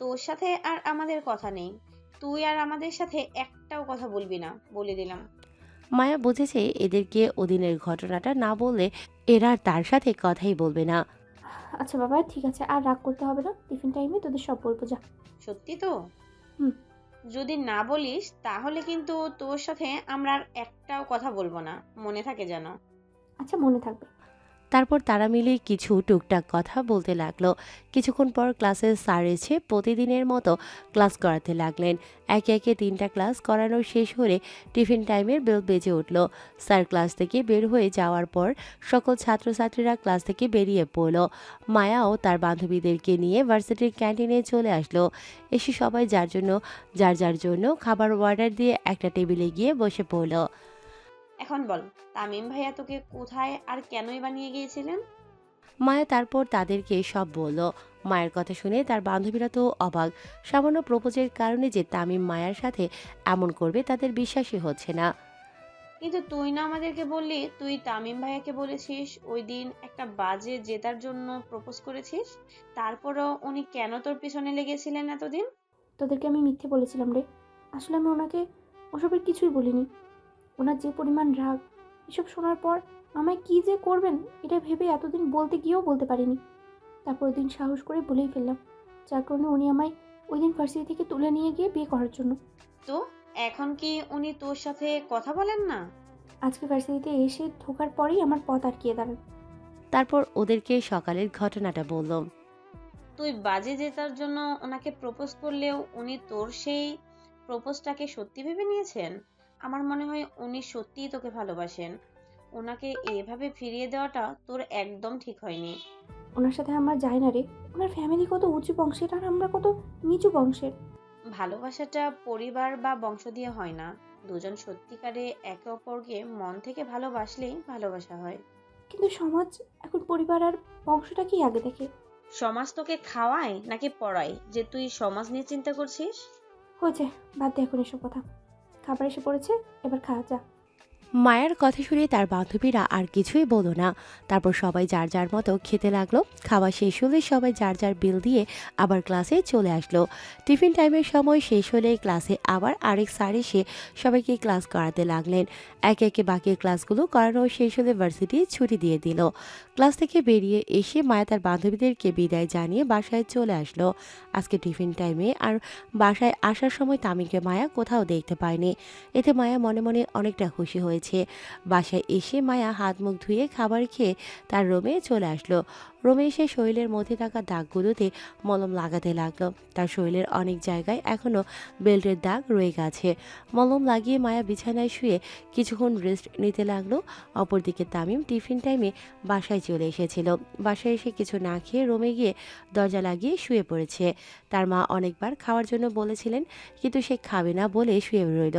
তোর সাথে আর আমাদের কথা নেই। তুই আর আমাদের সাথে একটাও কথা বলবি না, বলে দিলাম। মায়া বুঝেছে এদেরকে ওদিনের ঘটনাটা না বললে এরা আর তার সাথে কথাই বলবে না। আচ্ছা বাবা, ঠিক আছে, আর রাগ করতে হবে না। টিফিন টাইমে তোদের সব বলবো, যা। সত্যি তো? হুম। যদি না বলিস তাহলে কিন্তু তোর সাথে আমরা আর একটাও কথা বলবো না, মনে থাকে যেন। আচ্ছা, মনে থাকবে। তারপর তারা মিলে কিছু টুকটাক কথা বলতে লাগলো। কিছুক্ষণ পর ক্লাসের স্যার এসে প্রতিদিনের মতো ক্লাস করাতে লাগলেন। একে একে 3টা ক্লাস করানো শেষ হলে টিফিন টাইমের বেল বেজে উঠল। স্যার ক্লাস থেকে বের হয়ে যাওয়ার পর সকল ছাত্রছাত্রীরা ক্লাস থেকে বেরিয়ে পড়ল। মায়াও তার বান্ধবীদেরকে নিয়ে ভার্সিটির ক্যান্টিনে চলে আসলো। এসে সবাই যার যার জন্য খাবার অর্ডার দিয়ে একটা টেবিলে গিয়ে বসে পড়ল। এখন বল, তামিম ভাইয়া তোকে কোথায় আর কেনই বানিয়ে গিয়েছিলেন? মায়া তারপর তাদেরকে সব বলল। মায়ের কথা শুনে তার বান্ধবীরা তো অবাক। সামান্য প্রপোজের কারণে যে তামিম মায়ার সাথে এমন করবে তাদের বিশ্বাসই হচ্ছে না। কিন্তু তুই না আমাদেরকে বললি তুই তামিম ভাইয়াকে বলেছিস ওই দিন একটা বাজে জেতার জন্য প্রপোজ করেছিস? তারপরও উনি কেন তোর পিছনে লেগেছিলেন এতদিন? তোদেরকে আমি মিথ্যে বলেছিলাম রে। আসলে আমি ওনাকে ওসবের কিছুই বলিনি। ওনার যে পরিমাণ রাগ, এসব শোনার পর আমায় কী যে করবেন এটা ভেবে এতদিন বলতে গিয়েও বলতে পারিনি। তারপর ওই দিন সাহস করে বলেই ফেললাম, যার কারণে উনি আমায় ওই দিন ভার্সিটি থেকে তুলে নিয়ে গিয়ে বিয়ে করার জন্য। তো এখন কি উনি তোর সাথে কথা বলেন না? আজকে ভার্সিটিতে এসে ঢোকার পরেই আমার পথ আটকিয়ে দাঁড়ান। তারপর ওদেরকে সকালের ঘটনাটা বলল। তুই বাজে জেতার জন্য ওনাকে প্রপোজ করলেও উনি তোর সেই প্রপোজটাকে সত্যি ভেবে নিয়েছেন। আমার মনে হয় উনি সত্যিই তোকে ভালোবাসেন। ওনাকে এভাবে ফিরিয়ে দেওয়াটা তোর একদম ঠিক হয়নি। ওনার সাথে আমার যায় না রে। ওনার ফ্যামিলি কত উঁচু বংশের আর আমরা কত নিচু বংশের। ভালোবাসাটা পরিবার বা বংশ দিয়ে হয় না। দুজন সত্যিকারে একে অপরকে মন থেকে ভালোবাসলেই ভালোবাসা হয়। কিন্তু সমাজ এখন পরিবার আর বংশটাকেই আগে দেখে। সমাজ তোকে খাওয়ায় নাকি পড়ায় যে তুই সমাজ নিয়ে চিন্তা করছিস? হয়েছে, বাদ দে এখন এসব কথা। খাবার এসে পড়েছে, এবার খা, যা। মায়ের কথা শুনে তার বান্ধবীরা আর কিছুই বলল না। তারপর সবাই যার যার মতো খেতে লাগলো। খাওয়া শেষ হলে সবাই যার যার বিল দিয়ে আবার ক্লাসে চলে আসলো। টিফিন টাইমের সময় শেষ হলে ক্লাসে আবার আরেক স্যার এসে সবাইকে ক্লাস করাতে লাগলেন। একে একে বাকি ক্লাসগুলো করানো শেষ হলে ভার্সিটি ছুটি দিয়ে দিল। ক্লাস থেকে বেরিয়ে এসে মায়া তার বান্ধবীদেরকে বিদায় জানিয়ে বাসায় চলে আসলো। আজকে টিফিন টাইমে আর বাসায় আসার সময় তামিমকে মায়া কোথাও দেখতে পায়নি। এতে মায়া মনে মনে অনেকটা খুশি হয়েছে। বাসায় এসে মায়া হাত মুখ ধুয়ে খাবার খেয়ে তার রুমে চলে আসলো। রুমে এসে শরীরের মধ্যে থাকা দাগগুলোতে মলম লাগাতে লাগলো। তার শরীরের অনেক জায়গায় এখনো বেল্টের দাগ রয়ে গেছে। মলম লাগিয়ে মায়া বিছানায় শুয়ে কিছুক্ষণ রেস্ট নিতে লাগলো। অপরদিকে তামিম টিফিন টাইমে বাসায় চলে এসেছিল। বাসায় এসে কিছু না খেয়ে রুমে গিয়ে দরজা লাগিয়ে শুয়ে পড়েছে। তার মা অনেকবার খাওয়ার জন্য বলেছিলেন, কিন্তু সে খাবে না বলে শুয়ে রইল।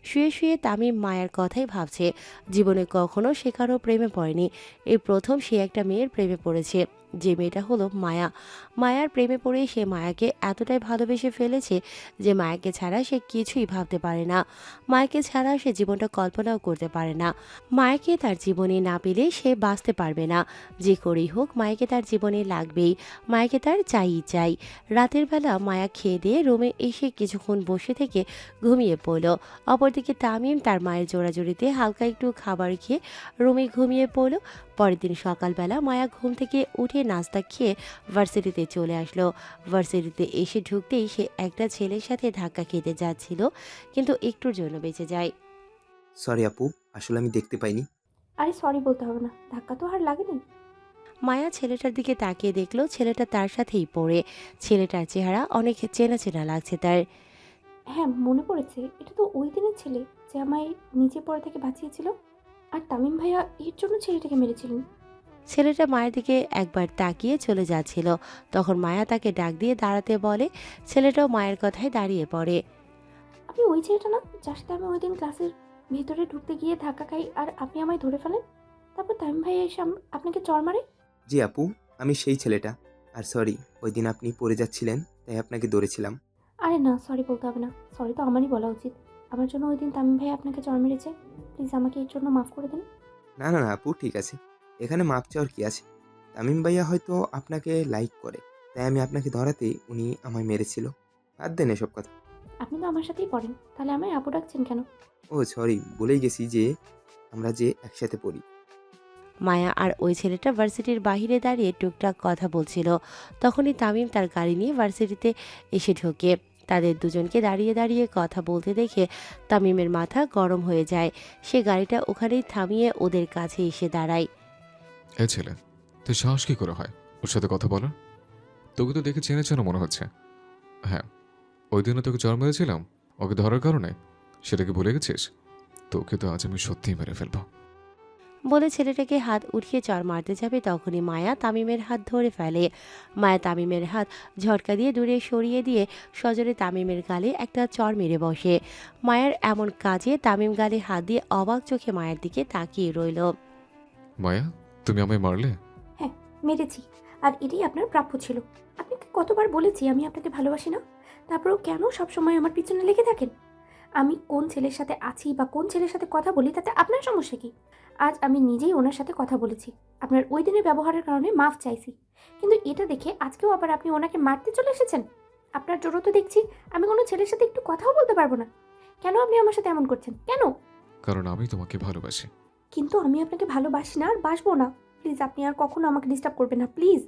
শুয়ে শুয়ে তামিম মায়ার কথাই ভাবছে। জীবনে কখনো সে কারো প্রেমে পড়েনি। এই প্রথম সে একটা মেয়ের প্রেমে পড়েছে, যে মেয়েটা হলো মায়া। মায়ার প্রেমে পড়ে সে মায়াকে এতটাই ভালোবেসে ফেলেছে যে মায়াকে ছাড়া সে কিছুই ভাবতে পারে না। মায়াকে ছাড়া সে জীবনটা কল্পনাও করতে পারে না। মায়াকে তার জীবনে না পেলে সে বাঁচতে পারবে না। যে করেই হোক মায়াকে তার জীবনে লাগবেই। মায়াকে তার চাইই চাই। রাতের বেলা মায়া খেয়ে দিয়ে রুমে এসে কিছুক্ষণ বসে থেকে ঘুমিয়ে পড়ল। অপরদিকে তামিম তার মায়ের জোড়াজুড়িতে হালকা একটু খাবার খেয়ে রুমে ঘুমিয়ে পড়ল। পরের দিন সকালবেলা মায়া ঘুম থেকে উঠে নাস্তা খেয়ে ভার্সিটিতে চলে আসলো। ভার্সিটিতে এসে ঢুকতেই সে একটা ছেলের সাথে ধাক্কা খেতে যাচ্ছিল, কিন্তু একটুর জন্য বেঁচে যায়। সরি আপু, আসলে আমি দেখতে পাইনি। আরে সরি বলতে হবে না, ধাক্কা তো আর লাগেনি। মায়া ছেলেটার দিকে তাকিয়ে দেখলো ছেলেটা তার সাথেই পড়ে। ছেলেটার চেহারা অনেক চেনা চেনা লাগছে তার। হ্যাঁ, মনে পড়েছে, এটা তো ওই দিনের ছেলে যে আমায় নিচে পড়ে থেকে বাঁচিয়েছিল। আর তামিম ভাইয়া এর জন্য ছেলেটাকে মেরেছিলেন। ছেলেটা মায়ের দিকে একবার তাকিয়ে চলে যাচ্ছিল, তখন মায়া তাকে ডাক দিয়ে দাঁড়াতে বলে। ছেলেটাও মায়ের কথায় দাঁড়িয়ে পড়ে। আপনি ওই ছেলেটা না যার সাথে আমি ওই দিন ক্লাসের ভেতরে ঢুকতে গিয়ে ধাক্কা খাই আর আপনি আমায় ধরে ফেলেন? তারপর তামিম ভাইয়া এসে আপনাকে চড় মারে? জি আপু, আমি সেই ছেলেটা। আর সরি, ওই দিন আপনি পড়ে যাচ্ছিলেন তাই আপনাকে ধরেছিলাম। আরে না, সরি বলতে হবে না। সরি তো আমারই বলা উচিত। আমার জন্য ওই দিন তামিম ভাই আপনাকে চড় মেরেছে। প্লিজ আমাকে এর জন্য মাফ করে দিন। না না না আপু, ঠিক আছে। এখানে মাপ চাওয়ার কি আছে? তামিম ভাইয়া হয়তো আপনাকে লাইক করে, তাই আমি আপনাকে ধরাতেই উনি আমায় মেরেছিল। বাদ দেন এসব কথা। আপনি তো আমার সাথেই পড়েন, তাহলে আমায় আপু ডাকছেন কেন? ও সরি, বলেই গেছি যে আমরা যে একসাথে পড়ি। মায়া আর ওই ছেলেটা ভার্সিটির বাইরে দাঁড়িয়ে টুকটাক কথা বলছিল। তখনই তামিম তার গাড়ি নিয়ে ভার্সিটিতে এসে ঢোকে। তাদের দুজনকে দাঁড়িয়ে দাঁড়িয়ে কথা বলতে দেখে তামিমের মাথা গরম হয়ে যায়। সে গাড়িটা ওখানেই থামিয়ে ওদের কাছে এসে দাঁড়ায়। এ ছেলে, তুই সাহস কি করে হয় ওর সাথে কথা বলার? তোকে তো দেখে চেনা চেনা মনে হচ্ছে। হ্যাঁ, ওই দিনও তোকে চড় মেরেছিলাম ওকে ধরার কারণে, সেটা কি ভুলে গেছিস? তোকে তো আজ আমি সত্যিই মেরে ফেলবো। বলে ছেলেটাকে হাত উঠিয়ে চড় মারতে যাবে, তখনই মায়া তামিমের হাত ধরে ফেলে। মায়া তামিমের হাত ঝটকা দিয়ে দূরে সরিয়ে দিয়ে সজোরে তামিমের গালে একটা চড় মেরে বসে। মায়ার এমন কাজে তামিম গালে হাত দিয়ে অবাক চোখে মায়ের দিকে তাকিয়ে রইল। মায়া, তুমি আমায় মারলে? হ্যাঁ, মেরেছি। আর এটাই আপনার প্রাপ্য ছিল। আপনাকে কতবার বলেছি আমি আপনাকে ভালোবাসি না, তারপরেও কেন সবসময় আমার পিছনে লেগে থাকেন? আমি কোন ছেলের সাথে আছি বা কোন ছেলের সাথে কথা বলি তাতে আপনার সমস্যা কি? আজ আমি নিজেই ওনার সাথে কথা বলেছি, আপনার ওই দিনের ব্যবহারের কারণে মাফ চাইছি। কিন্তু এটা দেখে আজকেও আবার আপনি ওনাকে মারতে চলে এসেছেন। আপনার জোরও তো দেখছি আমি কোনো ছেলের সাথে একটু কথাও বলতে পারবো না। কেন আপনি আমার সাথে এমন করছেন কেন? কারণ আমি তোমাকে ভালোবাসি। কিন্তু আমি আপনাকে ভালোবাসি না আর বাসবো না। প্লিজ আপনি আর কখনো আমাকে ডিস্টার্ব করবেন না, প্লিজ।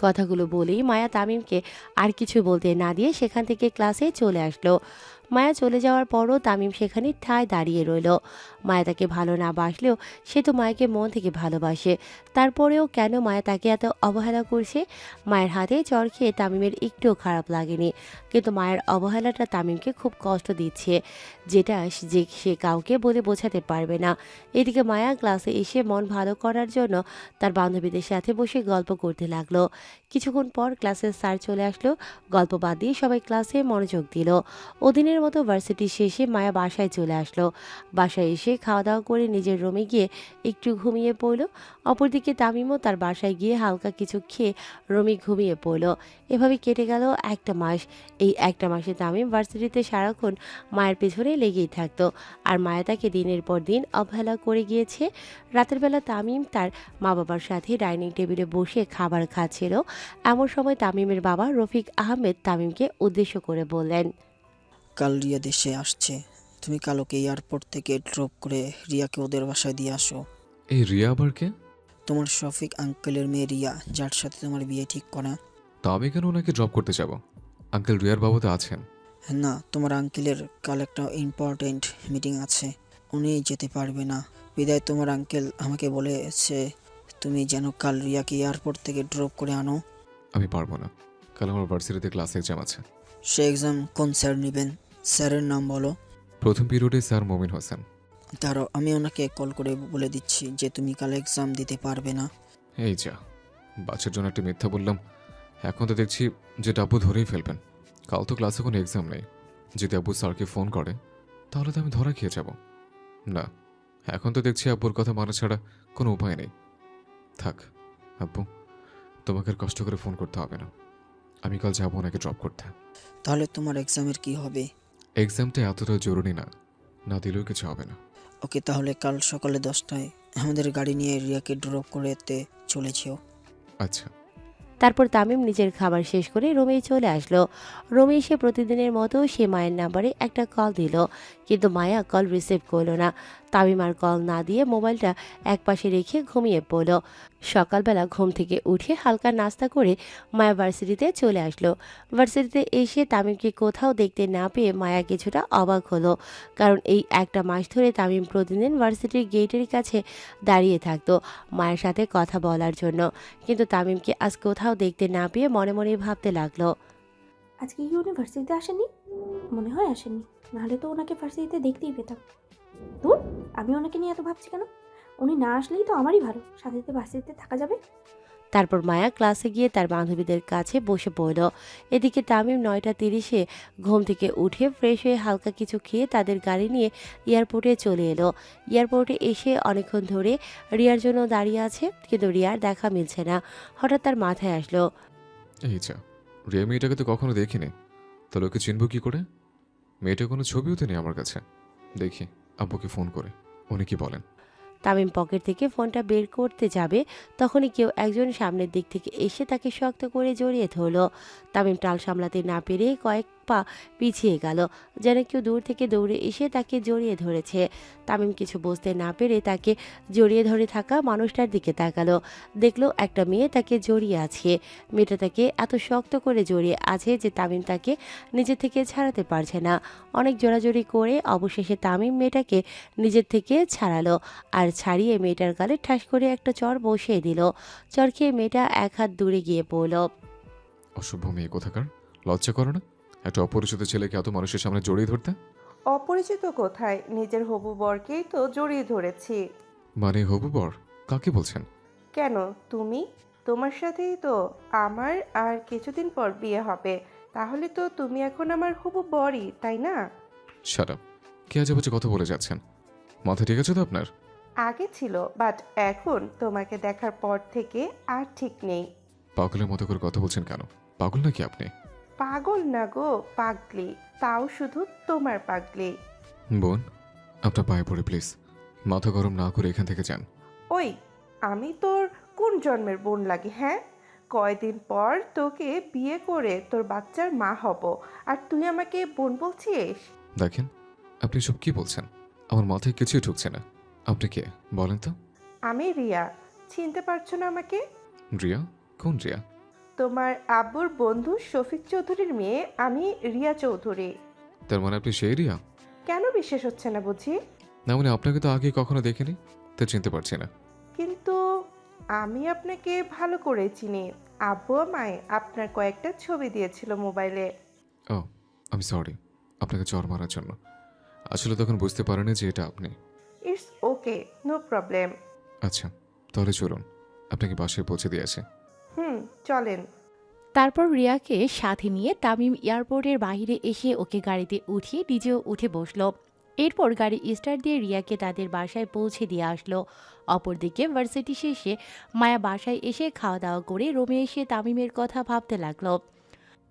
কথাগুলো বলেই মায়া তামিমকে আর কিছু বলতে না দিয়ে সেখান থেকে ক্লাসে চলে আসলো। মায়া চলে যাওয়ার পরও তামিম সেখানে ঠায় দাঁড়িয়ে রইল। মায়া তাকে ভালো না বাসলেও সে তো মায়াকে মন থেকে ভালোবাসে। তারপরেও কেন মায়া তাকে এত অবহেলা করছে? মায়ের হাতে চড় খেয়ে তামিমের একটুও খারাপ লাগেনি, কিন্তু মায়ের অবহেলাটা তামিমকে খুব কষ্ট দিচ্ছে, যেটা যে সে কাউকে বলে বোঝাতে পারবে না। এদিকে মায়া ক্লাসে এসে মন ভালো করার জন্য তার বান্ধবীদের সাথে বসে গল্প করতে লাগলো। কিছুক্ষণ পর ক্লাসের স্যার চলে আসলো। গল্প বাদ দিয়ে সবাই ক্লাসে মনোযোগ দিল। ওদিনের মতো ভার্সিটি শেষে মায়া বাসায় চলে আসলো। বাসায় এসে খাওয়া দাওয়া করে নিজের রুমে গিয়ে একটু ঘুমিয়ে পড়ল। অপরদিকে তামিমও তার বাসায় গিয়ে হালকা কিছু খেয়ে রুমে ঘুমিয়ে পড়ল। এভাবে কেটে গেল একটা মাস। এই একটা মাসে তামিম ভার্সিটিতে সারাক্ষণ মায়ের পেছনে লেগেই থাকতো, আর মায়া তাকে দিনের পর দিন অবহেলা করে গিয়েছে। রাতের বেলা তামিম তার মা বাবার সাথে ডাইনিং টেবিলে বসে খাবার খাচ্ছিল। এমন সময় তামিমের বাবা রফিক আহমেদ তামিমকে উদ্দেশ্য করে বললেন, কাল রিয়া দেশে আসছে, তুমি কাল ওকে এয়ারপোর্ট থেকে ড্রপ করে রিয়াকে ওদের বাসায় দিয়ে আসো। এই রিয়া আবার কে? তোমার শফিক আঙ্কেলের মেয়ে রিয়া, যার সাথে তোমার বিয়ে ঠিক করা। তা আমি কেন ওনাকে ড্রপ করতে যাব? আঙ্কেল রিয়ার বাবুতে আছেন। না, তোমার আঙ্কেলের কাল একটা ইম্পর্টেন্ট মিটিং আছে, উনি যেতে পারবে না। বিদায় তোমার আঙ্কেল আমাকে বলেছে তুমি যেন কাল রিয়াকে এয়ারপোর্ট থেকে ড্রপ করে আনো। আমি পারবো না, কাল আমার ভার্সিটিতে ক্লাস এক্সাম আছে। সে এক্সাম কোন স্যার নেবেন? স্যারের নাম বলো। প্রথম পিরিয়ডে স্যার মমিন হোসেন। তারও আমি ওনাকে কল করে বলে দিচ্ছি যে তুমি কাল এক্সাম দিতে পারবে না। এই যা, বাচ্চার জন্য একটা মিথ্যা বললাম। এখন তো দেখছি যে আব্বু ধরেই ফেলবেন। কাল তো ক্লাসে কোনো এক্সাম নেই। যদি আব্বু স্যারকে ফোন করে তাহলে তো আমি ধরা খেয়ে যাব। না, এখন তো দেখছি আব্বুর কথা মানা ছাড়া কোনো উপায় নেই। থাক আব্বু, তোমাকে আর কষ্ট করে ফোন করতে হবে না। আমি কাল যাবো ওনাকে ড্রপ করতে। তাহলে তোমার এক্সামের কি হবে? এক্সামটা এতটা জরুরি না, না দিলেও কিছু হবে না। ওকে, তাহলে কাল সকালে 10টায় আমাদের গাড়ি নিয়ে রিয়াকে ড্রপ করতে চলেছেও। আচ্ছা। তারপর তামিম নিজের খাবার শেষ করে রুমে চলে আসলো। রুমে এসে প্রতিদিনের মতো সে মায়ের নাম্বারে একটা কল দিল, কিন্তু মায়া কল রিসিভ করলো না। তামিম আর কল না দিয়ে মোবাইলটা একপাশে রেখে ঘুমিয়ে পড়ল। সকালবেলা ঘুম থেকে উঠে হালকা নাস্তা করে মায়া ভার্সিটিতে চলে আসলো। ভার্সিটিতে এসে তামিমকে কোথাও দেখতে না পেয়ে মায়া কিছুটা অবাক হলো, কারণ এই একটা মাস ধরে তামিম প্রতিদিন ভার্সিটির গেটের কাছে দাঁড়িয়ে থাকতো মায়ের সাথে কথা বলার জন্য, কিন্তু তামিমকে আজ কোথাও দেখতে না পেয়ে মনে মনে ভাবতে লাগলো। আজকে কি উনি ভার্সিটিতে আসেননি? মনে হয় আসেননি, নাহলে তো ওনাকে ভার্সিটিতে দেখতেই পেতাম। দূর, আমি ওনাকে নিয়ে এত ভাবছি কেন? উনি না আসলেই তো আমারই ভালো, সাথে ভার্সিটিতে থাকা যাবে। তারপর মায়া ক্লাসে গিয়ে তার বান্ধবীদের কাছে বসে পড়ল। এদিকে তামিম 9:30-এ ঘুম থেকে উঠে ফ্রেশ হয়ে হালকা কিছু খেয়ে তাদের গাড়ি নিয়ে এয়ারপোর্টে চলে এলো। এয়ারপোর্টে এসে অনেকক্ষণ ধরে রিয়ার জন্য দাঁড়িয়ে আছে, কিন্তু রিয়ার দেখা মিলছে না। হঠাৎ তার মাথায় আসলো, এই যা, রিয়া মেয়েটাকে তো কখনো দেখিনি, তাহলে ওকে চিনব কি করে? মেয়েটা কোনো ছবিও তো নেই আমার কাছে। দেখি আব্বুকে ফোন করে উনি কি বলেন। তামিম পকেট থেকে ফোনটা বের করতে যাবে, তখনই কেউ একজন সামনের দিক থেকে এসে তাকে শক্ত করে জড়িয়ে ধরল। তামিম টাল সামলাতে না পেরে কয়েক পা পিছিয়ে গেল, যেন কেউ দূর থেকে দৌড়ে এসে তাকে জড়িয়ে ধরেছে। তামিম কিছু বুঝতে না পেরে তাকে জড়িয়ে ধরে থাকা মানুষটার দিকে তাকালো। দেখলো একটা মেয়ে তাকে জড়িয়ে আছে। মেয়েটা তাকে এত শক্ত করে জড়িয়ে আছে যে তামিম তাকে নিজে থেকে ছাড়াতে পারছে না। অনেক জোরাজোরি করে অবশেষে তামিম মেয়েটাকে নিজের থেকে ছাড়ালো, আর ছাড়িয়ে মেয়েটার গালে ঠাস করে একটা চর বসিয়ে দিল। চর খেয়ে মেয়েটা এক হাত দূরে গিয়ে পড়ল। অসভ্য মেয়ে কোথাকার, লজ্জা করো না একটা অপরিচিত ছেলেকে এত মানুষের সামনে জড়িয়ে ধরতে? অপরিচিত কোথায়, নিজের হবু বরকেই তো জড়িয়ে ধরেছি। মানে হবু বর কাকে বলছেন? কেন, তুমি? তোমার সাথেই তো আমার আর কিছুদিন পর বিয়ে হবে, তাহলে তো তুমি এখন আমার হবু বরই, তাই না? শাট আপ, কে আজে বাজে কথা বলে যাচ্ছেন? মাথা ঠিক আছে তো আপনার? আগে ছিল, বাট এখন তোমাকে দেখার পর থেকে আর ঠিক নেই। পাগলের মতো করে কথা বলছেন কেন? পাগল নাকি আপনি? পাগল না গো, পাগলি, তাও শুধু তোমার পাগলি। বোন, আপনার পায়ে পড়ে প্লিজ, মাথা গরম না করে এখান থেকে যান। ওই, আমি তোর কোন জন্মের বোন লাগি? হ্যাঁ, কয়দিন পর তোকে বিয়ে করে তোর বাচ্চার মা হব, আর তুই আমাকে বোন বলছিস? দেখেন, আপনি সব কি বলছেন? আমার মাথায় কিছুই ঢুকছে না। আপনি কে বলেন তো? আমি রিয়া, চিনতে পারছো না আমাকে? রিয়া? কোন রিয়া? তোমার আব্বুর বন্ধু শফিক চৌধুরীর মেয়ে আমি, রিয়া চৌধুরী। তার মানে আপনি সেই রিয়া? কেন বিশ্বাস হচ্ছে না বুঝি? না মানে আপনাকে তো আগে কখনো দেখিনি, তা চিনতে পারছি না। কিন্তু আমি আপনাকে ভালো করে চিনি, আব্বু আমায় আপনার কয়েকটা ছবি দিয়েছিল মোবাইলে। ও, আমি সরি আপনাকে চর মারার জন্য। আসলে তখন বুঝতে পারেনি যে এটা আপনি। It's okay, no problem. আচ্ছা, তাহলে চলুন, আপনাকে বাসায় পৌঁছে দিয়ে আসি। চলেন। তারপর রিয়াকে সাথে নিয়ে তামিম এয়ারপোর্টের বাইরে এসে ওকে গাড়িতে উঠিয়ে নিজেও উঠে বসলো। এরপর গাড়ি স্টার্ট দিয়ে রিয়াকে তাদের বাসায় পৌঁছে দিয়ে আসলো। অপরদিকে ভার্সিটি শেষে মায়া বাসায় এসে খাওয়া দাওয়া করে রুমে এসে তামিমের কথা ভাবতে লাগলো।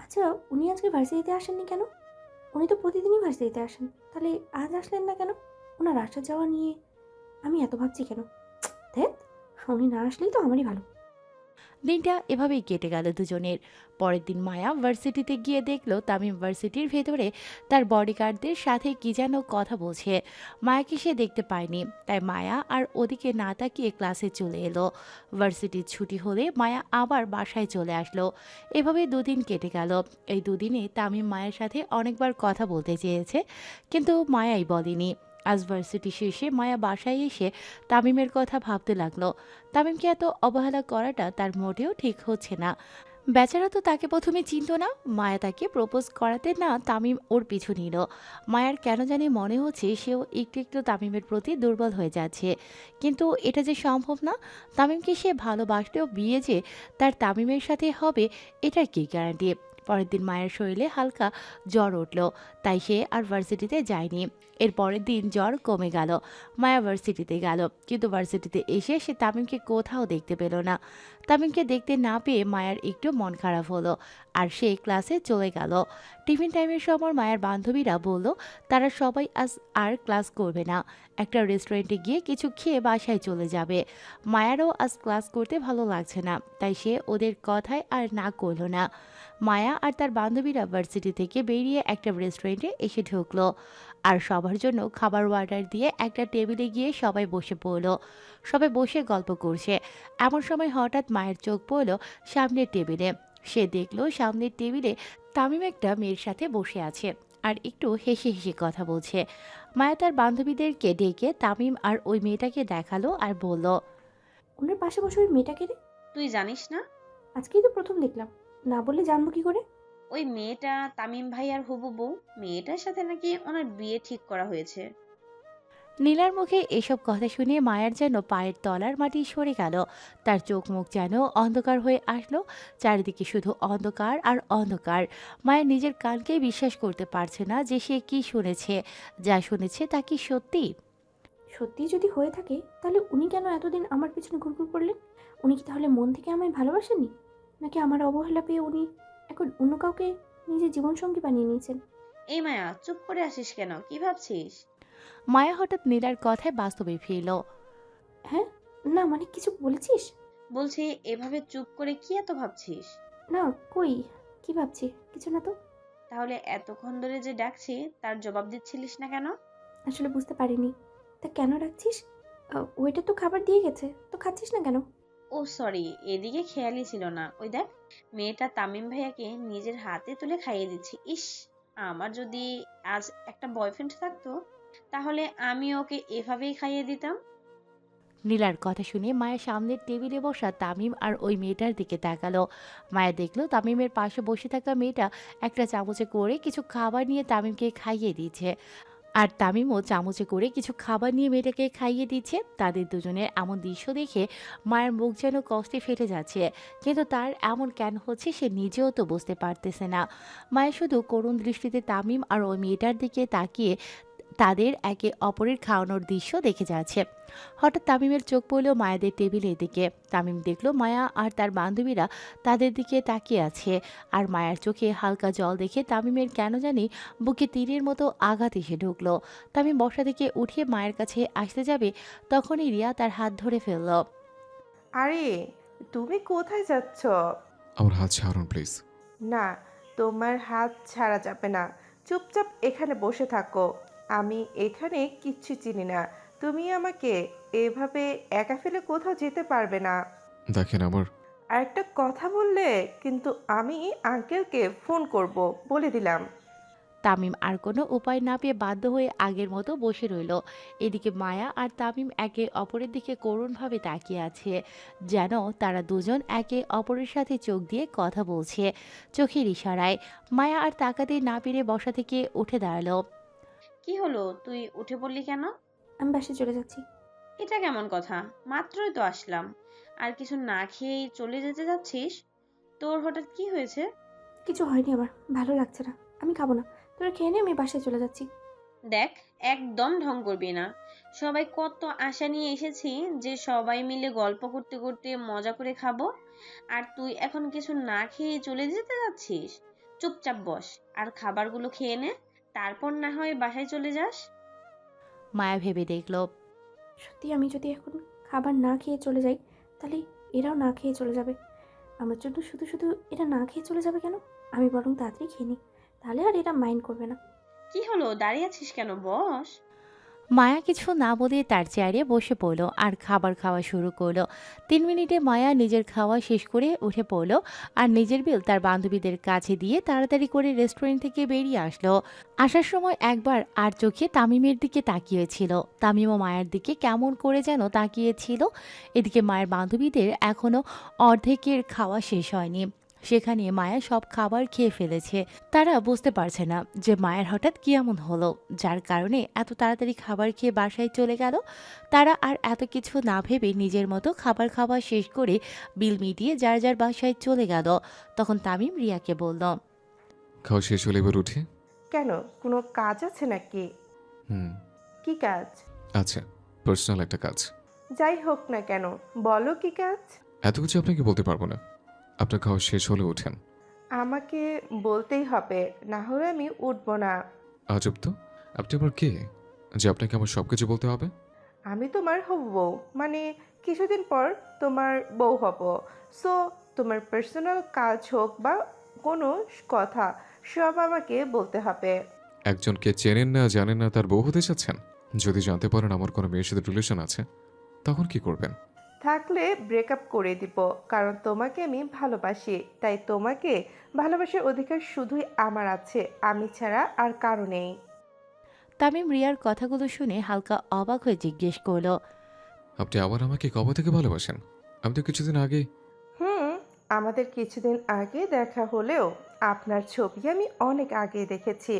আচ্ছা, উনি আজকে ভার্সিটিতে আসেননি কেন? উনি তো প্রতিদিনই ভার্সিটিতে আসেন, তাহলে আজ আসলেন না কেন? ওনার আসা যাওয়া নিয়ে আমি এত ভাবছি কেন? ধ্যাত, উনি না আসলেই তো আমারই ভালো। দিনটা এভাবেই কেটে গেল দুজনের। পরের দিন মায়া ভার্সিটিতে গিয়ে দেখলো তামিম ভার্সিটির ভেতরে তার বডিগার্ডদের সাথে কি যেন কথা বলছে। মায়াকে সে দেখতে পায়নি, তাই মায়া আর ওদিকে না তাকিয়ে ক্লাসে চলে এলো। ভার্সিটির ছুটি হলে মায়া আবার বাসায় চলে আসলো। এভাবে দুদিন কেটে গেল। এই দুদিনে তামিম মায়ের সাথে অনেকবার কথা বলতে চেয়েছে, কিন্তু মায়াই বলেনি। আজ ভার্সিটি শেষে মায়া বাসায় এসে তামিমের কথা ভাবতে লাগলো। তামিমকে এত অবহেলা করাটা তার মোটেও ঠিক হচ্ছে না। বেচারা তো তাকে প্রথমে চিনতো না, মায়া তাকে প্রপোজ করাতে না তামিম ওর পিছু নিল। মায়ার কেন জানি মনে হচ্ছে সেও একটু একটু তামিমের প্রতি দুর্বল হয়ে যাচ্ছে। কিন্তু এটা যে সম্ভব না, তামিমকে সে ভালোবাসলেও বিয়ে যে তার তামিমের সাথে হবে এটার কি গ্যারান্টি? পরের দিন মায়ের শরীরে হালকা জ্বর উঠল, তাই সে আর ভার্সিটিতে যায়নি। এর পরের দিন জ্বর কমে গেল, মায়া ভার্সিটিতে গেল, কিন্তু ভার্সিটিতে এসে সে তামিমকে কোথাও দেখতে পেল না। তামিমকে দেখতে না পেয়ে মায়ার একটু মন খারাপ হলো, আর সে ক্লাসে চলে গেল। টিফিন টাইমের সময় মায়ের বান্ধবীরা বলল তারা সবাই আজ আর ক্লাস করবে না, একটা রেস্টুরেন্টে গিয়ে কিছু খেয়ে বাসায় চলে যাবে। মায়ারও আজ ক্লাস করতে ভালো লাগছে না, তাই সে ওদের কথায় আর না করলো না। মায়া আর তার বান্ধবীরা ভার্সিটি থেকে বেরিয়ে একটা রেস্টুরেন্টে এসে ঢুকলো, আর সবার জন্য খাবার অর্ডার দিয়ে একটা টেবিলে গিয়ে সবাই বসে পড়লো। সবাই বসে গল্প করছে। এমন সময় হঠাৎ মায়ের চোখ পড়ল সামনের টেবিলে। সে দেখলো সামনের টেবিলে তামিম একটা মেয়ের সাথে বসে আছে, আর একটু হেসে হেসে কথা বলছে। মায়া তার বান্ধবীদেরকে ডেকে তামিম আর ওই মেয়েটাকে দেখালো আর বলল, ওনার পাশে বসে ওই মেয়েটাকে রে, তুই জানিস না? আজকেই তো প্রথম দেখলাম, না বললে জানবো কি করে? ওই মেয়েটা তামিম ভাই আর হবু বউ, মেয়েটার সাথে নাকি ওনার বিয়ে ঠিক করা হয়েছে। নীলার মুখে এসব কথা শুনে মায়ার যেন পায়ের তলার মাটি সরে গেল। তার চোখ মুখ যেন অন্ধকার হয়ে আসলো। চারিদিকে শুধু অন্ধকার আর অন্ধকার। মায়া নিজের কানকেই বিশ্বাস করতে পারছে না যে সে কি শুনেছে। যা শুনেছে তা কি সত্যি? সত্যি যদি হয়ে থাকে, তাহলে উনি কেন এতদিন আমার পিছনে ঘুরঘুর করলেন? উনি কি তাহলে মন থেকে আমায় ভালোবাসেননি, নাকি আমার অবহেলা পেয়ে উনি এখন অন্য কাউকে নিজের জীবনসঙ্গী বানিয়ে নিয়েছেন? এই মায়া, চুপ করে আসিস কেন? কি ভাবছিস? মায়া হঠাৎ নীলার কথায় বাস্তবে ফিরল। হ্যাঁ, না মানে কিছু বলেছিস? বলছি, এভাবে চুপ করে কি এত ভাবছিস? না, কই, কি ভাবছি? কিছু না তো। তাহলে এতক্ষণ ধরে যে ডাকছি তার জবাব দিচ্ছিলিস না কেন? আসলে বুঝতে পারিনি। তা কেন রাখছিস? ওইটা তো খাবার দিয়ে গেছে, তো খাচ্ছিস না কেন? ও সরি, এদিকে খেয়ালই ছিল না। ওই দেখ, মেয়েটা তামিম ভাইয়াকে নিজের হাতে তুলে খাইয়ে দিচ্ছে। ইস, আমার যদি আজ একটা বয়ফ্রেন্ড থাকতো তাহলে আমি ওকে এভাবেই খাইয়ে দিতাম। নীলার কথা শুনে মায়া সামনের টেবিলে বসা তামিম আর ওই মেয়েটার দিকে তাকালো। মায়া দেখলো তামিমের পাশে বসে থাকা মেয়েটা একটা চামচে করে কিছু খাবার নিয়ে তামিমকে খাইয়ে দিচ্ছে, আর তামিমও চামচে করে কিছু খাবার নিয়ে মেয়েটাকে খাইয়ে দিচ্ছে। তাদের দুজনের এমন দৃশ্য দেখে মায়ের মুখ যেন কষ্টে ফেটে যাচ্ছে, কিন্তু তার এমন কেন হচ্ছে সে নিজেও তো বুঝতে পারতেছে না। মায়ের শুধু করুণ দৃষ্টিতে তামিম আর ওই মেয়েটার দিকে তাকিয়ে তাদের একে অপরের খাওয়ানোর দৃশ্য দেখে যাচ্ছে। হঠাৎ তামিমের চোখ পড়ল মায়াদের টেবিলের দিকে। তামিম দেখলো মায়া আর তার বান্ধবীরা তাদের দিকে তাকিয়ে আছে, আর মায়ার চোখে হালকা জল দেখে তামিমের কেন জানি বুকে তীরের মতো আঘাত এসে ঢুকলো। তামিম বসা থেকে উঠে মায়ের কাছে আসতে যাবে, তখনই রিয়া তার হাত ধরে ফেলল। আরে, তুমি কোথায় যাচ্ছ? আমার হাত ছাড়ুন প্লিজ। না, তোমার হাত ছাড়া যাবে না। চুপচাপ এখানে বসে থাকো। আমি এখানে কিচ্ছু চিনি না। তুমি আমাকে এভাবে একা ফেলে কোথাও যেতে পারবে না। দেখেন আমার আর একটা কথা বললে কিন্তু আমি আঙ্কেলকে ফোন করব, বলে দিলাম। তামিম আর কোনো উপায় না পেয়ে বাধ্য হয়ে আগের মতো বসে রইল। এদিকে মায়া আর তামিম একে অপরের দিকে করুণভাবে তাকিয়ে আছে, যেন তারা দুজন একে অপরের সাথে চোখ দিয়ে কথা বলছে চোখের ইশারায়। মায়া আর তাকাতে না পেরে বসা থেকে উঠে দাঁড়ালো। কি হলো, তুই উঠে পড়লি কেন? আমি বাসায় চলে যাচ্ছি। এটা কেমন কথা? মাত্রই তো আসলাম, আর কিছু না খেয়েই চলে যেতে যাচ্ছিস? তোর হঠাৎ কি হয়েছে? কিছু হয়নি, আমার ভালো লাগছে না। আমি খাবো না। তোরা খেয়ে নে, আমি বাসায় চলে যাচ্ছি। দেখ, একদম ঢং করবি না। সবাই কত আশা নিয়ে এসেছি যে সবাই মিলে গল্প করতে করতে মজা করে খাবো, আর তুই এখন কিছু না খেয়ে চলে যেতে যাচ্ছিস? চুপচাপ বস আর খাবারগুলো খেয়ে নে, তারপর না হয় বাসায় চলে যাস। মায়া ভেবে দেখলো, সত্যি আমি যদি এখন খাবার না খেয়ে চলে যাই, তাহলে এরাও না খেয়ে চলে যাবে। আমার জন্য শুধু শুধু এরা না খেয়ে চলে যাবে কেন? আমি বরং তাড়াতাড়ি খেয়ে নিই, তাহলে আর এরা মাইন্ড করবে না। কি হলো, দাঁড়িয়ে আছিস কেন? বস। মায়া কিছু না বলে তার চেয়ারে বসে পড়ল আর খাবার খাওয়া শুরু করলো। 3 মিনিটে মায়া নিজের খাওয়া শেষ করে উঠে পড়ল, আর নিজের বিল তার বান্ধবীদের কাছে দিয়ে তাড়াতাড়ি করে রেস্টুরেন্ট থেকে বেরিয়ে আসলো। আসার সময় একবার আর চোখে তামিমের দিকে তাকিয়েছিল। তামিমও মায়ের দিকে কেমন করে যেন তাকিয়েছিল। এদিকে মায়ের বান্ধবীদের এখনো অর্ধেকের খাওয়া শেষ হয়নি, সেখানে মায়া সব খাবার খেয়ে ফেলেছে। তারা বুঝতে পারছে না যে মায়ের হঠাৎ কি এমন হলো, যার কারণে এত তাড়াতাড়ি খাবার খেয়ে বাসায় চলে গেল। তারা আর এত কিছু না ভেবে নিজের মতো খাবার খাওয়া শেষ করে বিল মিটিয়ে যার যার বাসায় চলে গেল। তখন তামিম রিয়াকে বলল, খাওয়া শেষ হলে এবার উঠি। কেন, কোনো কাজ আছে নাকি? হুম, কি কাজ? আচ্ছা, পার্সোনাল একটা কাজ। যাই হোক না কেন, বলো কি কাজ? এত কিছু আপনাকে বলতে পারবো না। আপনার খাওয়া শেষ হলে ওঠেন। আমাকে বলতেই হবে, না হলে আমি উঠবো না। আজব তো, আপনি আবার কে যে আপনাকে আমার সব কিছু বলতে হবে? আমি তোমার হব বউ, মানে কিছুদিন পর তোমার বউ হব। সো তোমার পার্সোনাল কাজ হোক বা কোনো কথা, সব আমাকে বলতে হবে। একজনকে চেনেন না জানেন না তার বউ হতে চাচ্ছেন? যদি জানতে পারেন আমার কোনো মেয়ের সাথে রিলেশন আছে, তখন কি করবেন? থাকলে ব্রেকআপ করে দিব, কারণ তোমাকে আমি ভালোবাসি। তাই তোমাকে ভালোবাসার অধিকার শুধুই আমার আছে, আমি ছাড়া আর কারো নেই। তামিম রিয়ার কথাগুলো শুনে হালকা অবাক হয়ে জিজ্ঞেস করলো, আপনি আবার আমাকে কবে থেকে ভালোবাসেন? আমি তো কিছুদিন আগে। হুম, আমাদের কিছুদিন আগে দেখা হলেও আপনার ছবি আমি অনেক আগে দেখেছি।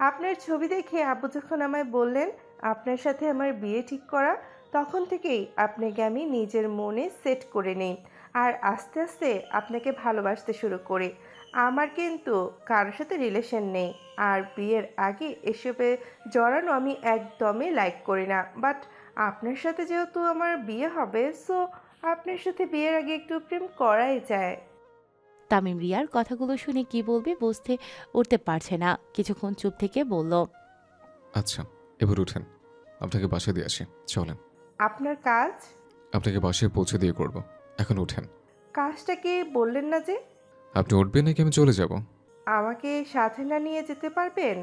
আপনার ছবি দেখে আব্বু যখন আমায় বললেন আপনার সাথে আমার বিয়ে ঠিক করা, তখন থেকেই আপনাকে আমি নিজের মনে সেট করে নিই, আর আস্তে আস্তে আপনাকে ভালোবাসতে শুরু করি। আমার কিন্তু কারোর সাথে রিলেশন নেই, আর বিয়ের আগে এসবে জড়ানো আমি একদমই লাইক করি না। বাট আপনার সাথে যেহেতু আমার বিয়ে হবে, সো আপনার সাথে বিয়ের আগে একটু প্রেম করাই যায়। তামিম রিয়ার কথাগুলো শুনে কি বলবে বুঝতে উঠতে পারছে না। কিছুক্ষণ চুপ থেকে বলল, আচ্ছা, এবার উঠেন, আপনাকে বাসা দিয়ে আসি, চলেন। আপনার কাজ? আপনাকে বাসায় পৌঁছে দিয়ে করব। এখন উঠেন। কাজটা কি বললেন না যে? আপনি উঠবেন নাকি আমি চলে যাব? আমাকে সাথে না নিয়ে যেতে পারবেন?